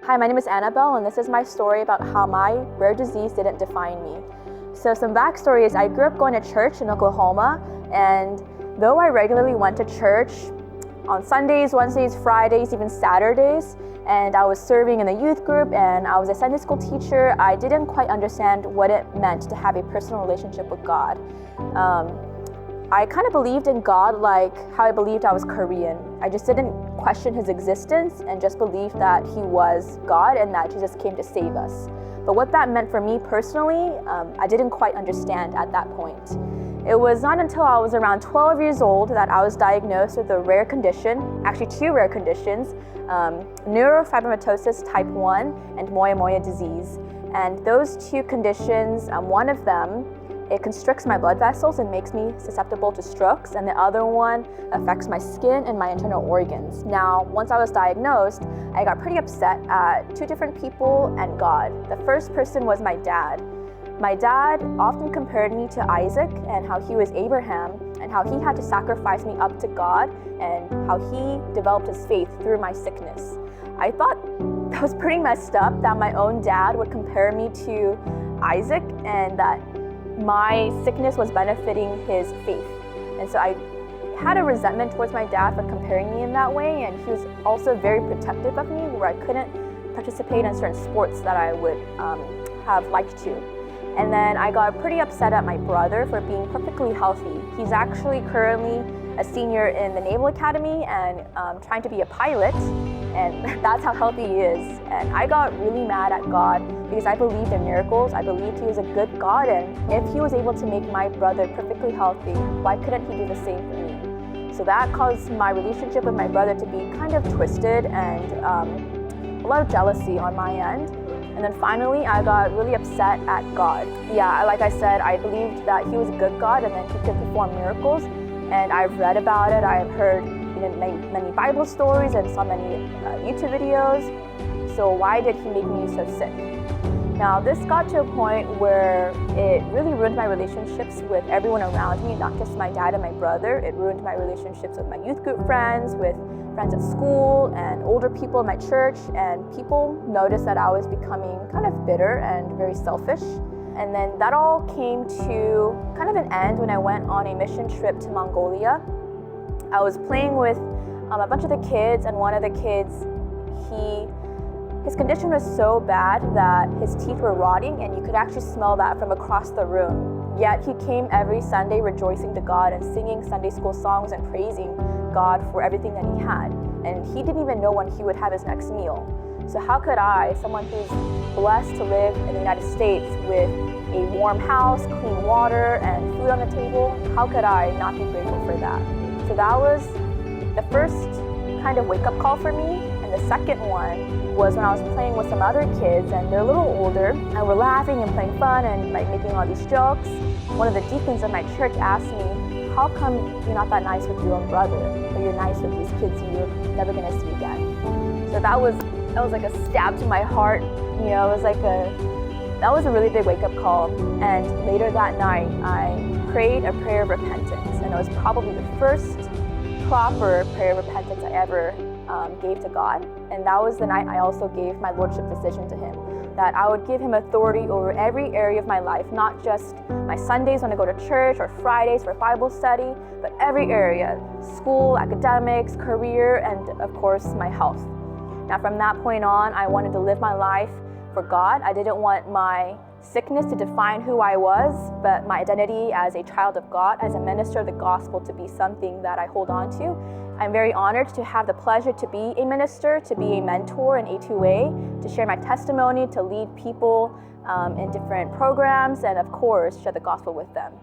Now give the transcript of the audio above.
Hi, my name is Anabelle, and this is my story about how my rare disease didn't define me. So some backstory is I grew up going to church in Oklahoma, and though I regularly went to church on Sundays, Wednesdays, Fridays, even Saturdays, and I was serving in the youth group and I was a Sunday school teacher, I didn't quite understand what it meant to have a personal relationship with God. I kind of believed in God like how I believed I was Korean. I just didn't question his existence and just believed that he was God and that Jesus came to save us. But what that meant for me personally, I didn't quite understand at that point. It was not until I was around 12 years old that I was diagnosed with a rare condition, actually two rare conditions, neurofibromatosis type 1 and moyamoya disease. And those two conditions, one of them, it constricts my blood vessels and makes me susceptible to strokes, and the other one affects my skin and my internal organs. Now, once I was diagnosed, I got pretty upset at two different people and God. The first person was my dad. My dad often compared me to Isaac and how he was Abraham and how he had to sacrifice me up to God and how he developed his faith through my sickness. I thought that was pretty messed up that my own dad would compare me to Isaac and that my sickness was benefiting his faith. And so I had a resentment towards my dad for comparing me in that way, and he was also very protective of me where I couldn't participate in certain sports that I would have liked to. And then I got pretty upset at my brother for being perfectly healthy. He's actually currently a senior in the Naval Academy and trying to be a pilot, and that's how healthy he is. And I got really mad at God because I believed in miracles. I believed he was a good God, and if he was able to make my brother perfectly healthy, why couldn't he do the same for me? So that caused my relationship with my brother to be kind of twisted and a lot of jealousy on my end. And then finally, I got really upset at God. Yeah, like I said, I believed that he was a good God and that he could perform miracles. And I've read about it, I've heard many Bible stories and saw many YouTube videos. So why did he make me so sick? Now, this got to a point where it really ruined my relationships with everyone around me, not just my dad and my brother. It ruined my relationships with my youth group friends, with friends at school, and older people in my church. And people noticed that I was becoming kind of bitter and very selfish. And then that all came to kind of an end when I went on a mission trip to Mongolia. I was playing with a bunch of the kids, and one of the kids, his condition was so bad that his teeth were rotting, and you could actually smell that from across the room. Yet he came every Sunday rejoicing to God and singing Sunday school songs and praising God for everything that he had. And he didn't even know when he would have his next meal. So how could I, someone who's blessed to live in the United States with a warm house, clean water, and food on the table, how could I not be grateful for that? So that was the first kind of wake-up call for me. And the second one was when I was playing with some other kids, and they're a little older, and we're laughing and playing fun and like making all these jokes. One of the deacons of my church asked me, how come you're not that nice with your own brother, but you're nice with these kids you're never gonna see again? So that was like a stab to my heart. You know, that was a really big wake-up call. And later that night, I prayed a prayer of repentance, and it was probably the first proper prayer of repentance I ever gave to God. And that was the night I also gave my lordship decision to him, that I would give him authority over every area of my life, not just my Sundays when I go to church or Fridays for Bible study, but every area: school, academics, career, and of course my health. Now from that point on, I wanted to live my life for God. I didn't want my sickness to define who I was, but my identity as a child of God, as a minister of the gospel, to be something that I hold on to. I'm very honored to have the pleasure to be a minister, to be a mentor in A2A, to share my testimony, to lead people in different programs, and of course, share the gospel with them.